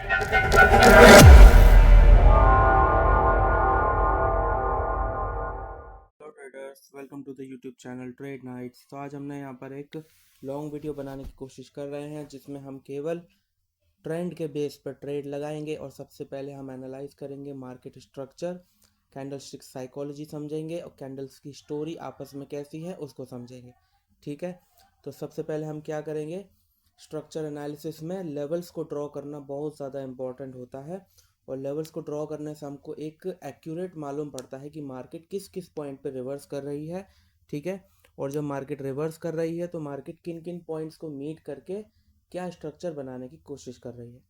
Hello traders, welcome to the YouTube channel trade nights. तो आज हमने यहाँ पर एक लॉन्ग वीडियो बनाने की कोशिश कर रहे हैं जिसमें हम केवल ट्रेंड के बेस पर ट्रेड लगाएंगे और सबसे पहले हम एनालाइज करेंगे मार्केट स्ट्रक्चर, कैंडलस्टिक साइकोलॉजी समझेंगे और कैंडल्स की स्टोरी आपस में कैसी है उसको समझेंगे। ठीक है, तो सबसे पहले हम क्या करेंगे, स्ट्रक्चर एनालिसिस में लेवल्स को ड्रॉ करना बहुत ज़्यादा इम्पॉर्टेंट होता है और लेवल्स को ड्रॉ करने से हमको एक एक्यूरेट मालूम पड़ता है कि मार्केट किस किस पॉइंट पे रिवर्स कर रही है। ठीक है, और जब मार्केट रिवर्स कर रही है तो मार्केट किन किन पॉइंट्स को मीट करके क्या स्ट्रक्चर बनाने की कोशिश कर रही है।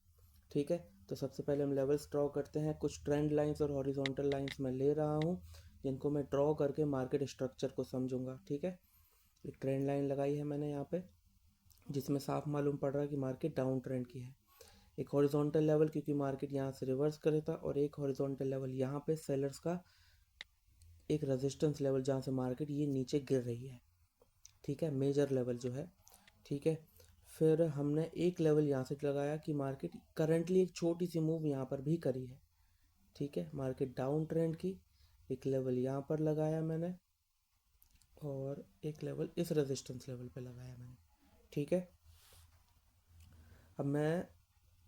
ठीक है, तो सबसे पहले हम लेवल्स ड्रॉ करते हैं। कुछ ट्रेंड लाइंस और हॉरिजॉन्टल लाइंस मैं ले रहा हूँ जिनको मैं ड्रॉ करके मार्केट स्ट्रक्चर को समझूंगा। ठीक है, एक ट्रेंड लाइन लगाई है मैंने यहाँ पे जिसमें साफ मालूम पड़ रहा है कि मार्केट डाउन ट्रेंड की है। एक हॉरिजॉन्टल लेवल क्योंकि मार्केट यहाँ से रिवर्स करे था, और एक हॉरिजॉन्टल लेवल यहाँ पे सेलर्स का एक रेजिस्टेंस लेवल जहाँ से मार्केट ये नीचे गिर रही है। ठीक है, मेजर लेवल जो है। ठीक है, फिर हमने एक लेवल यहाँ से लगाया कि मार्केट करंटली एक छोटी सी मूव यहाँ पर भी करी है। ठीक है, मार्केट डाउन ट्रेंड की। एक लेवल यहाँ पर लगाया मैंने और एक लेवल इस रेजिस्टेंस लेवल पे लगाया मैंने। ठीक है, अब मैं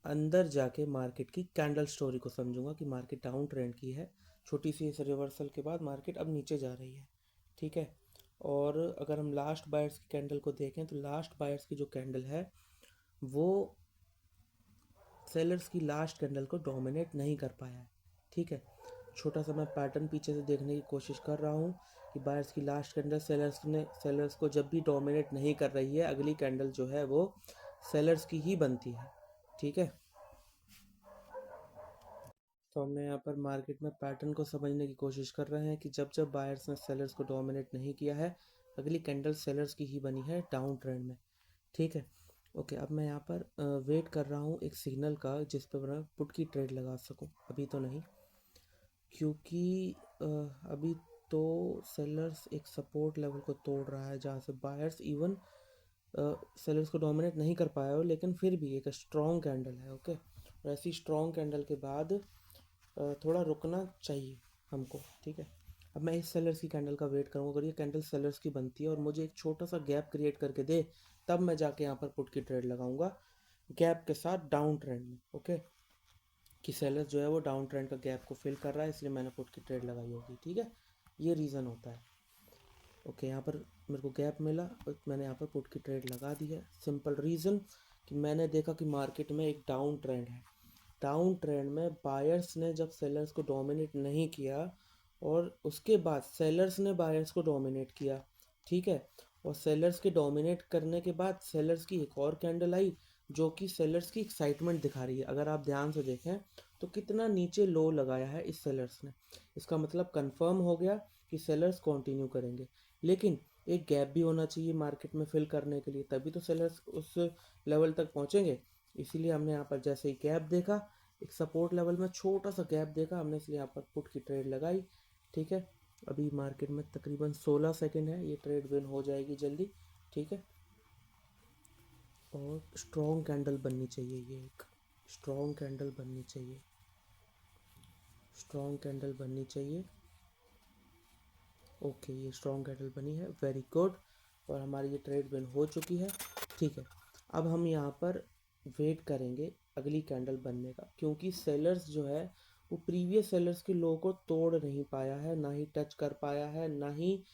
अंदर जाके मार्केट की कैंडल स्टोरी को समझूंगा कि मार्केट डाउन ट्रेंड की है, छोटी सी इस रिवर्सल के बाद मार्केट अब नीचे जा रही है। ठीक है, और अगर हम लास्ट बायर्स की कैंडल को देखें तो लास्ट बायर्स की जो कैंडल है वो सेलर्स की लास्ट कैंडल को डोमिनेट नहीं कर पाया है। ठीक है, छोटा सा मैं पैटर्न पीछे से देखने की कोशिश कर रहा हूँ कि बायर्स की लास्ट कैंडल सेलर्स को जब भी डोमिनेट नहीं कर रही है, अगली कैंडल जो है वो सेलर्स की ही बनती है। ठीक है, तो हमने यहाँ पर मार्केट में पैटर्न को समझने की कोशिश कर रहे हैं कि जब जब बायर्स ने सेलर्स को डोमिनेट नहीं किया है, अगली कैंडल सेलर्स की ही बनी है डाउन ट्रेंड में। ठीक है, ओके, अब मैं यहाँ पर वेट कर रहा हूँ एक सिग्नल का जिस पर मैं पुट की ट्रेड लगा सकूँ। अभी तो नहीं, क्योंकि अभी तो सेलर्स एक सपोर्ट लेवल को तोड़ रहा है जहाँ से बायर्स इवन सेलर्स को डोमिनेट नहीं कर पाया हो, लेकिन फिर भी एक स्ट्रॉन्ग कैंडल है। ओके, और ऐसी स्ट्रॉन्ग कैंडल के बाद थोड़ा रुकना चाहिए हमको। ठीक है, अब मैं इस सेलर्स की कैंडल का वेट करूँगा। अगर ये कैंडल सेलर्स की बनती है और मुझे एक छोटा सा गैप क्रिएट करके दे, तब मैं जाके यहाँ पर पुट की ट्रेड लगाऊंगा गैप के साथ डाउन ट्रेंड में। ओके, कि सेलर्स जो है वो डाउन ट्रेंड का गैप को फिल कर रहा है, इसलिए मैंने पुट की ट्रेड लगाई होगी। ठीक है, ये रीज़न होता है। ओके, यहाँ पर मेरे को गैप मिला और मैंने यहाँ पर पुट की ट्रेड लगा दी है। सिंपल रीज़न कि मैंने देखा कि मार्केट में एक डाउन ट्रेंड है। डाउन ट्रेंड में बायर्स ने जब सेलर्स को डोमिनेट नहीं किया और उसके बाद सेलर्स ने बायर्स को डोमिनेट किया। ठीक है, और सेलर्स के डोमिनेट करने के बाद सेलर्स की एक और कैंडल आई जो कि सेलर्स की एक्साइटमेंट दिखा रही है। अगर आप ध्यान से देखें तो कितना नीचे लो लगाया है इस सेलर्स ने, इसका मतलब कंफर्म हो गया कि सेलर्स कंटिन्यू करेंगे। लेकिन एक गैप भी होना चाहिए मार्केट में फिल करने के लिए, तभी तो सेलर्स उस लेवल तक पहुंचेंगे। इसीलिए हमने यहाँ पर जैसे ही गैप देखा, एक सपोर्ट लेवल में छोटा सा गैप देखा हमने, इसलिए यहाँ पर पुट की ट्रेड लगाई। ठीक है, अभी मार्केट में तकरीबन 16 सेकंड है, ये ट्रेड विन हो जाएगी जल्दी। ठीक है, और स्ट्रॉन्ग कैंडल बननी चाहिए, ये एक स्ट्रॉन्ग कैंडल बननी चाहिए, स्ट्रॉन्ग कैंडल बननी चाहिए। ओके, ये स्ट्रॉन्ग कैंडल बनी है, वेरी गुड, और हमारी ये ट्रेड विन हो चुकी है। ठीक है, अब हम यहाँ पर वेट करेंगे अगली कैंडल बनने का, क्योंकि सेलर्स जो है वो प्रीवियस सेलर्स के लो को तोड़ नहीं पाया है, ना ही टच कर पाया है, ना ही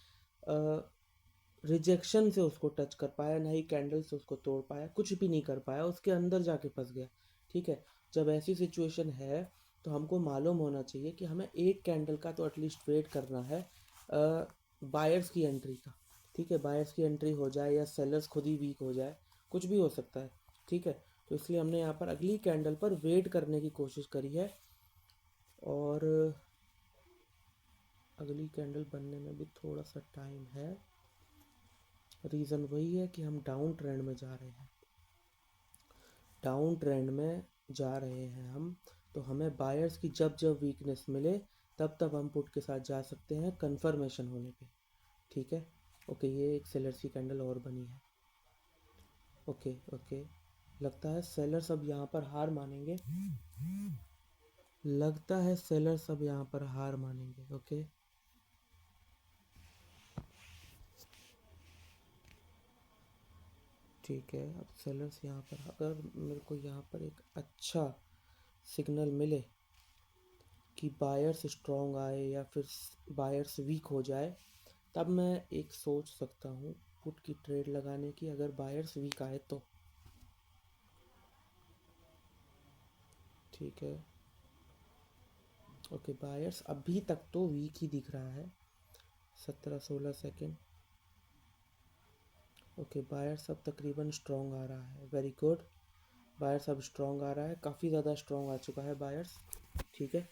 रिजेक्शन से उसको टच कर पाया, ना ही कैंडल से उसको तोड़ पाया, कुछ भी नहीं कर पाया, उसके अंदर जाके फंस गया। ठीक है, जब ऐसी सिचुएशन है तो हमको मालूम होना चाहिए कि हमें एक कैंडल का तो एटलीस्ट वेट करना है बायर्स की एंट्री का। ठीक है, बायर्स की एंट्री हो जाए या सेलर्स खुद ही वीक हो जाए, कुछ भी हो सकता है। ठीक है, तो इसलिए हमने यहाँ पर अगली कैंडल पर वेट करने की कोशिश करी है, और अगली कैंडल बनने में भी थोड़ा सा टाइम है। रीज़न वही है कि हम डाउन ट्रेंड में जा रहे हैं, डाउन ट्रेंड में जा रहे हैं हम, तो हमें बायर्स की जब जब वीकनेस मिले तब तब हम पुट के साथ जा सकते हैं कन्फर्मेशन होने पे। ठीक है, ओके, ये एक सेलर्स की कैंडल और बनी है। ओके ओके, लगता है सेलर्स अब यहाँ पर हार मानेंगे। लगता है सेलर्स अब यहाँ पर हार मानेंगे। ओके, ठीक है। अब सेलर्स यहाँ पर, अगर मेरे को यहाँ पर एक अच्छा सिग्नल मिले कि बायर्स स्ट्रॉन्ग आए या फिर बायर्स वीक हो जाए, तब मैं एक सोच सकता हूँ पुट की ट्रेड लगाने की, अगर बायर्स वीक आए तो। ठीक है, ओके। बायर्स अभी तक तो वीक ही दिख रहा है। 17-16 सेकेंड। ओके, बायर्स अब तकरीबन स्ट्रॉन्ग आ रहा है। वेरी गुड, बायर्स अब स्ट्रॉन्ग आ रहा है, काफ़ी ज़्यादा स्ट्रॉन्ग आ चुका है बायर्स। ठीक है,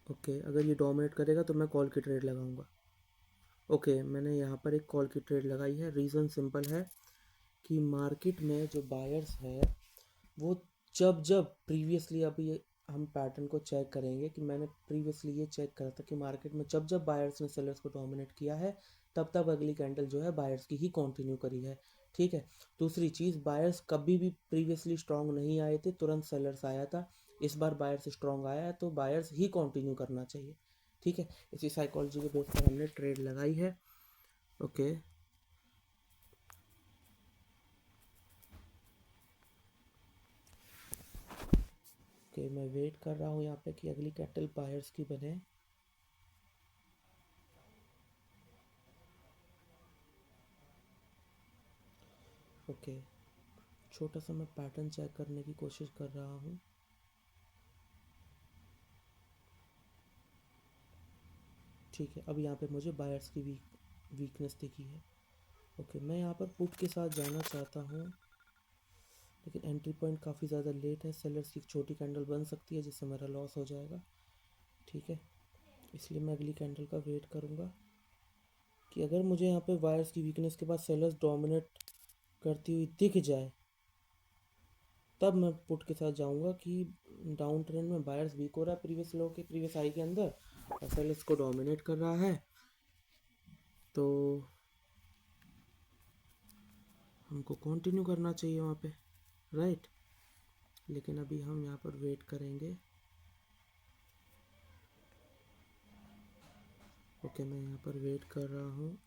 ओके। अगर ये डोमिनेट करेगा तो मैं कॉल की ट्रेड लगाऊंगा। ओके, मैंने यहाँ पर एक कॉल की ट्रेड लगाई है। रीज़न सिंपल है कि मार्केट में जो बायर्स है वो जब जब प्रीवियसली, अभी हम पैटर्न को चेक करेंगे कि मैंने प्रीवियसली ये चेक करा था कि मार्केट में जब जब बायर्स ने सेलर्स को डोमिनेट किया है, तब तब अगली कैंडल जो है बायर्स की ही कंटिन्यू करी है। ठीक है, दूसरी चीज़, बायर्स कभी भी प्रीवियसली स्ट्रांग नहीं आए थे, तुरंत सेलर्स आया था। इस बार बायर्स स्ट्रांग आया है तो बायर्स ही कंटिन्यू करना चाहिए। ठीक है, इसी साइकोलॉजी के बेस पर हमने ट्रेड लगाई है। Okay, okay. मैं वेट कर रहा हूँ यहाँ पे कि अगली कैंडल बायर्स की बने। ओके, छोटा सा मैं पैटर्न चेक करने की कोशिश कर रहा हूँ। ठीक है, अब यहाँ पे मुझे बायर्स की वीकनेस दिखी है। ओके, मैं यहाँ पर पुट के साथ जाना चाहता हूँ, लेकिन एंट्री पॉइंट काफ़ी ज़्यादा लेट है। सेलर्स की एक छोटी कैंडल बन सकती है जिससे मेरा लॉस हो जाएगा। ठीक है, इसलिए मैं अगली कैंडल का वेट करूँगा कि अगर मुझे यहाँ पे बायर्स की वीकनेस के बाद सेलर्स डोमिनेट करती हुई दिख जाए, तब मैं पुट के साथ जाऊँगा कि डाउन ट्रेंड में बायर्स वीक हो रहा है प्रीवियस लो के प्रीवियस हाई के अंदर, और सेलर्स को डोमिनेट कर रहा है, तो हमको कंटिन्यू करना चाहिए वहाँ पे, राइट। लेकिन अभी हम यहाँ पर वेट करेंगे। ओके, मैं यहाँ पर वेट कर रहा हूँ।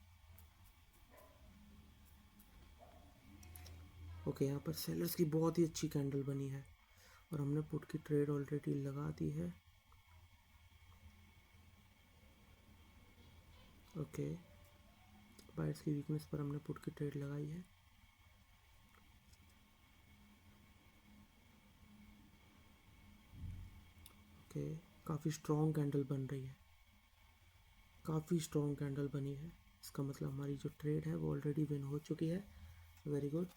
ओके, यहाँ पर सेलर्स की बहुत ही अच्छी कैंडल बनी है और हमने पुट की ट्रेड ऑलरेडी लगा दी है। ओके, बायर्स की वीकनेस पर हमने पुट की ट्रेड लगाई है। ओके, काफ़ी स्ट्रॉन्ग कैंडल बन रही है, काफ़ी स्ट्रॉन्ग कैंडल बनी है। इसका मतलब हमारी जो ट्रेड है वो ऑलरेडी विन हो चुकी है। Very good.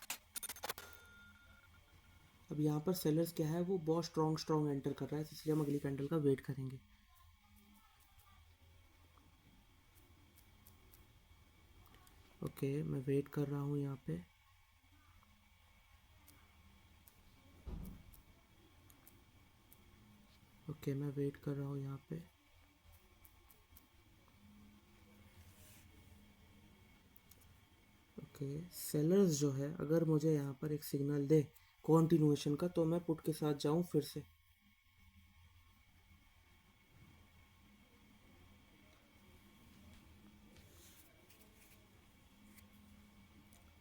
अब यहाँ पर सेलर्स क्या है, वो बहुत स्ट्रॉन्ग स्ट्रॉन्ग एंटर कर रहा है, इसलिए हम अगली कैंडल का वेट करेंगे। ओके, मैं वेट कर रहा हूँ यहाँ पे। ओके, मैं वेट कर रहा हूँ यहाँ पे। ओके, सेलर्स जो है अगर मुझे यहाँ पर एक सिग्नल दे कॉन्टिन्यूएशन का, तो मैं पुट के साथ जाऊँ फिर से।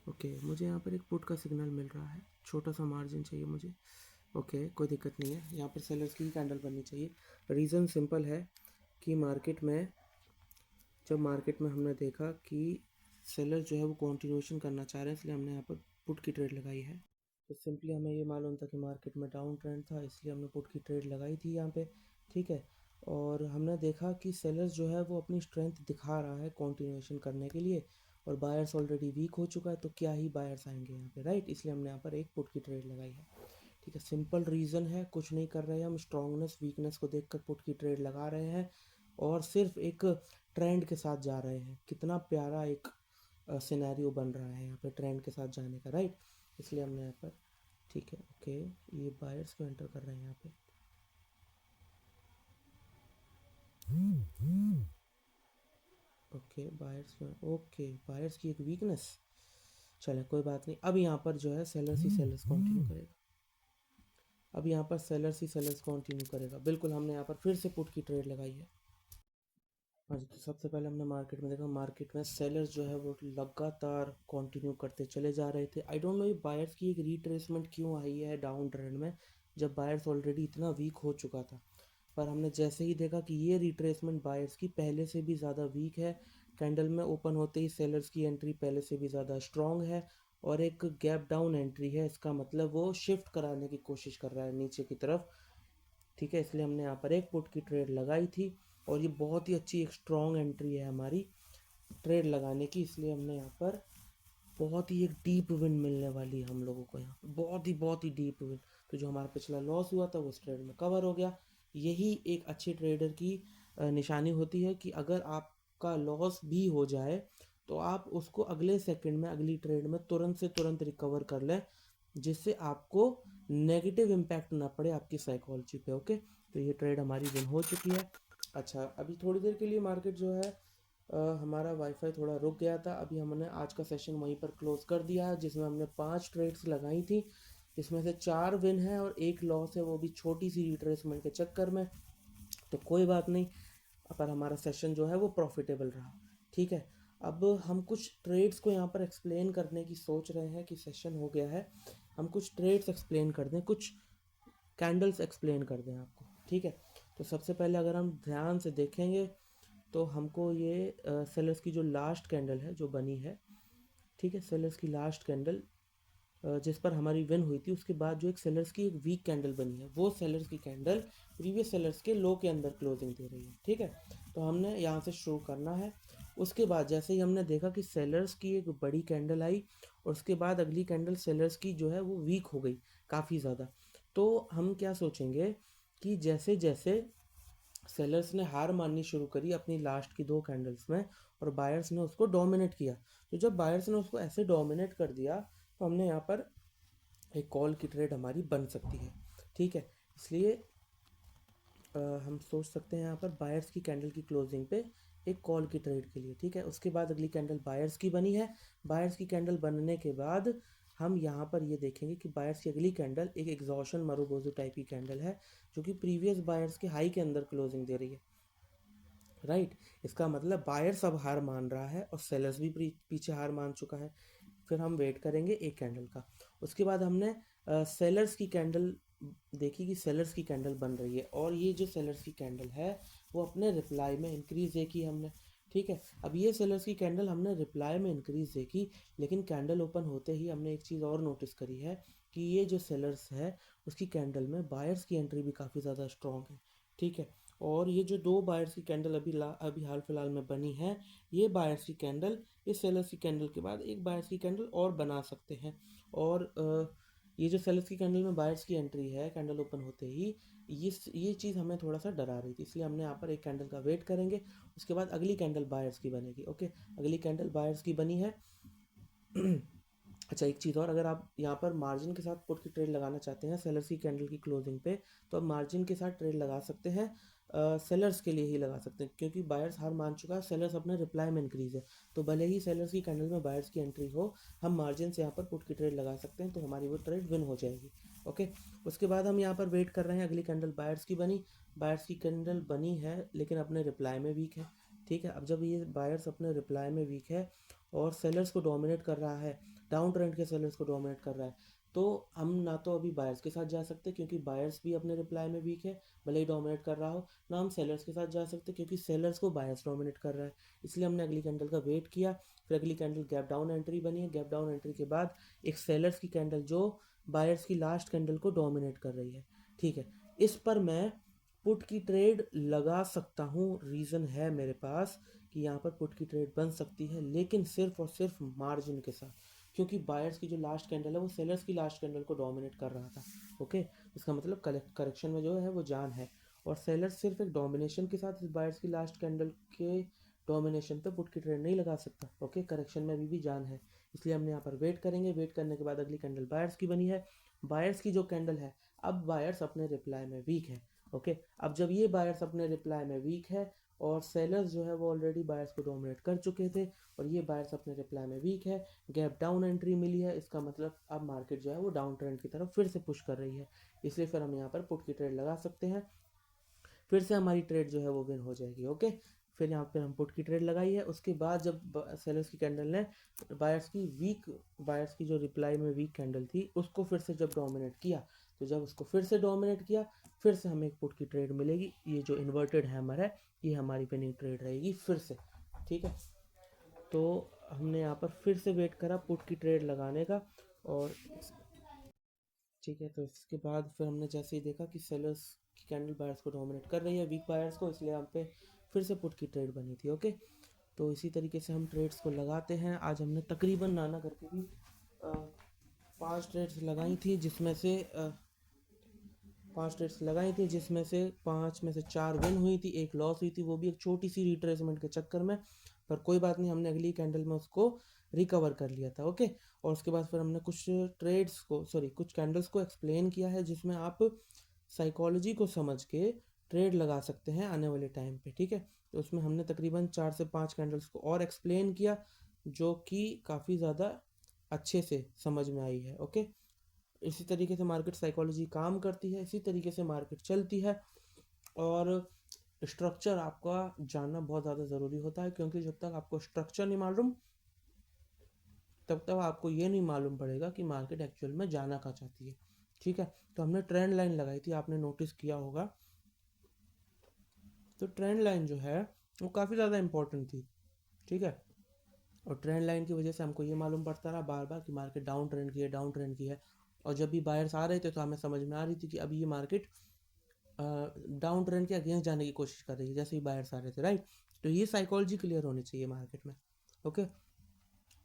ओके, मुझे यहाँ पर एक पुट का सिग्नल मिल रहा है, छोटा सा मार्जिन चाहिए मुझे। ओके, कोई दिक्कत नहीं है, यहाँ पर सेलर्स की ही कैंडल बननी चाहिए। रीज़न सिंपल है कि मार्केट में हमने देखा कि सेलर जो है वो कॉन्टिन्यूएशन करना चाह रहे हैं, इसलिए हमने यहाँ पर पुट की ट्रेड लगाई है। तो सिंपली हमें ये मालूम था कि मार्केट में डाउन ट्रेंड था, इसलिए हमने पुट की ट्रेड लगाई थी यहाँ पे। ठीक है, और हमने देखा कि सेलर्स जो है वो अपनी स्ट्रेंथ दिखा रहा है कॉन्टिन्यूएशन करने के लिए, और बायर्स ऑलरेडी वीक हो चुका है, तो क्या ही बायर्स आएंगे यहाँ पे, राइट। इसलिए हमने यहाँ पर एक पुट की ट्रेड लगाई है। ठीक है, सिंपल रीज़न है, कुछ नहीं कर रहे हैं हम, स्ट्रांगनेस वीकनेस को देखकर पुट की ट्रेड लगा रहे हैं और सिर्फ एक ट्रेंड के साथ जा रहे हैं। कितना प्यारा एक सिनेरियो बन रहा है यहाँ पे ट्रेंड के साथ जाने का, राइट। इसलिए हमने यहाँ पर, ठीक है। ओके, ये बायर्स को एंटर कर रहे हैं यहाँ पे। ओके, बायर्स की एक वीकनेस। चले कोई बात नहीं। अब यहाँ पर जो है सेलर्स ही सेलर्स कंटिन्यू करेगा। अब यहाँ पर सेलर्स ही सेलर्स कंटिन्यू करेगा। बिल्कुल, हमने यहाँ पर फिर से पुट की ट्रेड लगाई है। हाँ जी, तो सबसे पहले हमने मार्केट में देखा, मार्केट में सेलर्स जो है वो लगातार कंटिन्यू करते चले जा रहे थे। आई डोंट नो ये बायर्स की एक रिट्रेसमेंट क्यों आई है डाउन ट्रेंड में, जब बायर्स ऑलरेडी इतना वीक हो चुका था। पर हमने जैसे ही देखा कि ये रिट्रेसमेंट बायर्स की पहले से भी ज़्यादा वीक है, कैंडल में ओपन होते ही सेलर्स की एंट्री पहले से भी ज़्यादा स्ट्रॉन्ग है और एक गैप डाउन एंट्री है, इसका मतलब वो शिफ्ट कराने की कोशिश कर रहा है नीचे की तरफ। ठीक है, इसलिए हमने यहाँ पर एक पुट की ट्रेड लगाई थी और ये बहुत ही अच्छी एक स्ट्रॉन्ग एंट्री है हमारी ट्रेड लगाने की, इसलिए हमने यहाँ पर बहुत ही एक डीप विन मिलने वाली है हम लोगों को, यहाँ बहुत ही डीप विन। तो जो हमारा पिछला लॉस हुआ था वो इस ट्रेड में कवर हो गया। यही एक अच्छे ट्रेडर की निशानी होती है कि अगर आपका लॉस भी हो जाए तो आप उसको अगले सेकंड में अगली ट्रेड में तुरंत से तुरंत रिकवर कर लें, जिससे आपको नेगेटिव इम्पैक्ट ना पड़े आपकी साइकोलॉजी पे। ओके, तो ये ट्रेड हमारी विन हो चुकी है। अच्छा, अभी थोड़ी देर के लिए मार्केट जो है हमारा वाईफाई थोड़ा रुक गया था। अभी हमने आज का सेशन वहीं पर क्लोज कर दिया है, जिसमें हमने 5 ट्रेड्स लगाई थी, जिसमें से 4 विन है और एक लॉस है, वो भी छोटी सी रिट्रेसमेंट के चक्कर में। तो कोई बात नहीं, पर हमारा सेशन जो है वो प्रॉफिटेबल रहा। ठीक है, अब हम कुछ ट्रेड्स को यहाँ पर एक्सप्लेन करने की सोच रहे हैं कि सेशन हो गया है, हम कुछ ट्रेड्स एक्सप्लेन कर दें, कुछ कैंडल्स एक्सप्लेन कर दें आपको। ठीक है, तो सबसे पहले अगर हम ध्यान से देखेंगे तो हमको ये सेलर्स की जो लास्ट कैंडल है जो बनी है, ठीक है, सेलर्स की लास्ट कैंडल जिस पर हमारी विन हुई थी, उसके बाद जो एक सेलर्स की एक वीक कैंडल बनी है, वो सेलर्स की कैंडल प्रीवियस सेलर्स के लो के अंदर क्लोजिंग दे रही है। ठीक है, तो हमने यहाँ से शुरू करना है। उसके बाद जैसे ही हमने देखा कि सेलर्स की एक बड़ी कैंडल आई और उसके बाद अगली कैंडल सेलर्स की जो है वो वीक हो गई काफ़ी ज़्यादा, तो हम क्या सोचेंगे कि जैसे जैसे सेलर्स ने हार माननी शुरू करी अपनी लास्ट की 2 कैंडल्स में और बायर्स ने उसको डोमिनेट किया, तो जब बायर्स ने उसको ऐसे डोमिनेट कर दिया तो हमने यहाँ पर एक कॉल की ट्रेड हमारी बन सकती है। ठीक है, इसलिए हम सोच सकते हैं यहाँ पर बायर्स की कैंडल की क्लोजिंग पे एक कॉल की ट्रेड के लिए। ठीक है, उसके बाद अगली कैंडल बायर्स की बनी है। बायर्स की कैंडल बनने के बाद हम यहाँ पर ये देखेंगे कि बायर्स की अगली कैंडल एक एग्जॉशन मारुबोजू टाइप की कैंडल है, जो कि प्रीवियस बायर्स के हाई के अंदर क्लोजिंग दे रही है। राइट, इसका मतलब बायर्स अब हार मान रहा है और सेलर्स भी पीछे हार मान चुका है। फिर हम वेट करेंगे एक कैंडल का। उसके बाद हमने सेलर्स की कैंडल देखी कि सेलर्स की कैंडल बन रही है और ये जो सेलर्स की कैंडल है वो अपने रिप्लाई में इंक्रीज देखी हमने। ठीक है, अब ये सेलर्स की कैंडल हमने रिप्लाई में इंक्रीज देखी, लेकिन कैंडल ओपन होते ही हमने एक चीज़ और नोटिस करी है कि ये जो सेलर्स है उसकी कैंडल में बायर्स की एंट्री भी काफ़ी ज़्यादा स्ट्रॉन्ग है। ठीक है, और ये जो 2 बायर्स की कैंडल अभी हाल फिलहाल में बनी है, ये बायर्स की कैंडल इस सेलर्स की कैंडल के बाद एक बायर्स की कैंडल और बना सकते हैं। और ये जो सेलर्स की कैंडल में बायर्स की एंट्री है कैंडल ओपन होते ही, ये चीज़ हमें थोड़ा सा डरा रही थी, इसलिए हमने यहाँ पर एक कैंडल का वेट करेंगे। उसके बाद अगली कैंडल बायर्स की बनेगी। ओके, अगली कैंडल बायर्स की बनी है। अच्छा, एक चीज़ और, अगर आप यहाँ पर मार्जिन के साथ पुट की ट्रेड लगाना चाहते हैं सेलर्स की कैंडल की क्लोजिंग पे, तो आप मार्जिन के साथ ट्रेड लगा सकते हैं। सेलर्स के लिए ही लगा सकते हैं, क्योंकि बायर्स हार मान चुका है, सेलर्स अपने रिप्लाई में इंक्रीज है, तो भले ही सेलर्स की कैंडल में बायर्स की एंट्री हो, हम मार्जिन से यहाँ पर पुट की ट्रेड लगा सकते हैं, तो हमारी वो ट्रेड विन हो जाएगी। ओके, उसके बाद हम यहाँ पर वेट कर रहे हैं अगली कैंडल बायर्स की बनी। बायर्स की कैंडल बनी है लेकिन अपने रिप्लाई में वीक है। ठीक है, अब जब ये बायर्स अपने रिप्लाई में वीक है और सेलर्स को डोमिनेट कर रहा है, डाउन ट्रेंड के सेलर्स को डोमिनेट कर रहा है, तो हम ना तो अभी बायर्स के साथ जा सकते क्योंकि बायर्स भी अपने रिप्लाई में वीक है भले ही डोमिनेट कर रहा हो, ना हम सेलर्स के साथ जा सकते क्योंकि सेलर्स को बायर्स डोमिनेट कर रहा है। इसलिए हमने अगली कैंडल का वेट किया। फिर अगली कैंडल गैप डाउन एंट्री बनी है। गैप डाउन एंट्री के बाद एक सेलर्स की कैंडल जो बायर्स की लास्ट कैंडल को डोमिनेट कर रही है। ठीक है, इस पर मैं पुट की ट्रेड लगा सकता हूँ, रीज़न है मेरे पास कि यहाँ पर पुट की ट्रेड बन सकती है, लेकिन सिर्फ और सिर्फ मार्जिन के साथ, क्योंकि बायर्स की जो लास्ट कैंडल है वो सेलर्स की लास्ट कैंडल को डोमिनेट कर रहा था। ओके, इसका मतलब करेक्शन में जो है वो जान है, और सेलर्स सिर्फ एक डोमिनेशन के साथ इस बायर्स की लास्ट कैंडल के डोमिनेशन पे पुट की ट्रेड नहीं लगा सकता। ओके, करेक्शन में अभी भी जान है, इसलिए हमने यहाँ पर वेट करेंगे। वेट करने के बाद अगली कैंडल बायर्स की बनी है। बायर्स की जो कैंडल है, अब बायर्स अपने रिप्लाई में वीक है। ओके, अब जब ये बायर्स अपने रिप्लाई में वीक है और सेलर्स जो है वो ऑलरेडी बायर्स को डोमिनेट कर चुके थे और ये बायर्स अपने रिप्लाई में वीक है, गैप डाउन एंट्री मिली है, इसका मतलब अब मार्केट जो है वो डाउन ट्रेंड की तरफ फिर से पुश कर रही है, इसलिए फिर हम यहाँ पर पुट की ट्रेड लगा सकते हैं, फिर से हमारी ट्रेड जो है वो विन हो जाएगी। ओके, फिर यहाँ पे हम पुट की ट्रेड लगाई है। उसके बाद जब सेलर्स की कैंडल ने बायर्स की जो रिप्लाई में वीक कैंडल थी उसको फिर से जब डोमिनेट किया, तो जब उसको फिर से डोमिनेट किया फिर से हमें एक पुट की ट्रेड मिलेगी। ये जो इन्वर्टेड हैमर है ये हमारी विनिंग ट्रेड रहेगी फिर से। ठीक है, तो हमने यहाँ पर फिर से वेट करा पुट की ट्रेड लगाने का और ठीक है, तो इसके बाद फिर हमने जैसे ही देखा कि सेलर्स की कैंडल बायर्स को डोमिनेट कर रही है, वीक बायर्स को, इसलिए हम पे फिर से पुट की ट्रेड बनी थी। ओके, तो इसी तरीके से हम ट्रेड्स को लगाते हैं। आज हमने तकरीबन नाना करके भी 5 ट्रेड्स लगाई थी, जिसमें से 5 ट्रेड्स लगाई थी, जिसमें से 5 में से 4 विन हुई थी, एक लॉस हुई थी, वो भी एक छोटी सी रिट्रेसमेंट के चक्कर में, पर कोई बात नहीं, हमने अगली कैंडल में उसको रिकवर कर लिया था। ओके, और उसके बाद फिर हमने कुछ कैंडल्स को एक्सप्लेन किया है, जिसमें आप साइकोलॉजी को समझ के ट्रेड लगा सकते हैं आने वाले टाइम पे। ठीक है, तो उसमें हमने तकरीबन 4 से 5 कैंडल्स को और एक्सप्लेन किया, जो कि काफ़ी ज़्यादा अच्छे से समझ में आई है। ओके, इसी तरीके से मार्केट साइकोलॉजी काम करती है, इसी तरीके से मार्केट चलती है, और स्ट्रक्चर आपका जानना बहुत ज़्यादा ज़रूरी होता है, क्योंकि जब तक आपको स्ट्रक्चर नहीं मालूम तब तक आपको ये नहीं मालूम पड़ेगा कि मार्केट एक्चुअल में जाना कहाँ चाहती है। ठीक है, तो हमने ट्रेंड लाइन लगाई थी, आपने नोटिस किया होगा, तो ट्रेंड लाइन जो है वो काफ़ी ज़्यादा इंपॉर्टेंट थी। ठीक है, और ट्रेंड लाइन की वजह से हमको ये मालूम पड़ता रहा बार बार कि मार्केट डाउन ट्रेंड की है, डाउन ट्रेंड की है, और जब भी बायर्स आ रहे थे तो हमें समझ में आ रही थी कि अभी ये मार्केट डाउन ट्रेंड के अगेंस्ट जाने की कोशिश कर रही है, जैसे ही बायर्स आ रहे थे। राइट, तो ये साइकोलॉजी क्लियर होनी चाहिए मार्केट में। ओके,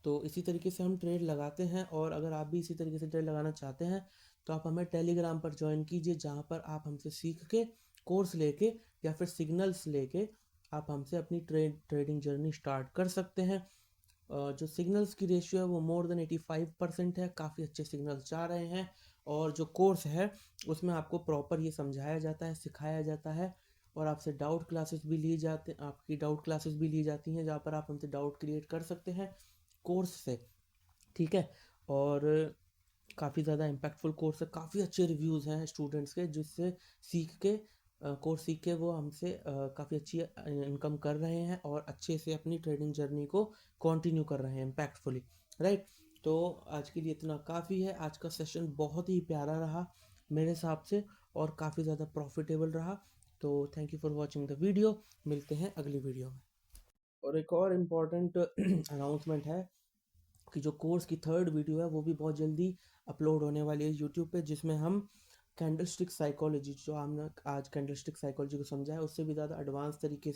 तो इसी तरीके से हम ट्रेड लगाते हैं, और अगर आप भी इसी तरीके से ट्रेड लगाना चाहते हैं तो आप हमें टेलीग्राम पर ज्वाइन कीजिए, जहाँ पर आप हमसे सीख के कोर्स लेके या फिर सिग्नल्स लेके आप हमसे अपनी ट्रेडिंग जर्नी स्टार्ट कर सकते हैं। जो सिग्नल्स की रेशियो है वो मोर देन 85% है, काफ़ी अच्छे सिग्नल्स जा रहे हैं, और जो कोर्स है उसमें आपको प्रॉपर ये समझाया जाता है, सिखाया जाता है, और आपसे डाउट क्लासेस भी ली जाते आपकी डाउट क्लासेस भी ली जाती हैं, जहाँ पर आप हमसे डाउट क्रिएट कर सकते हैं कोर्स से। ठीक है, और काफ़ी ज़्यादा इम्पैक्टफुल कोर्स है, काफ़ी अच्छे रिव्यूज़ हैं स्टूडेंट्स के, जिससे सीख के कोर्स सीख के वो हमसे काफ़ी अच्छी इनकम कर रहे हैं और अच्छे से अपनी ट्रेडिंग जर्नी को कंटिन्यू कर रहे हैं इम्पैक्टफुली। राइट, तो आज के लिए इतना काफ़ी है। आज का सेशन बहुत ही प्यारा रहा मेरे हिसाब से, और काफ़ी ज़्यादा प्रॉफिटेबल रहा। तो thank you for watching the video, मिलते हैं अगली वीडियो में। और एक और इम्पॉर्टेंट अनाउंसमेंट है कि जो कोर्स की 3rd वीडियो है वो भी बहुत जल्दी अपलोड होने वाली है यूट्यूब पे, जिसमें हम कैंडलस्टिक साइकोलॉजी, जो हमने आज कैंडलस्टिक साइकोलॉजी को समझा है, उससे भी ज़्यादा एडवांस तरीके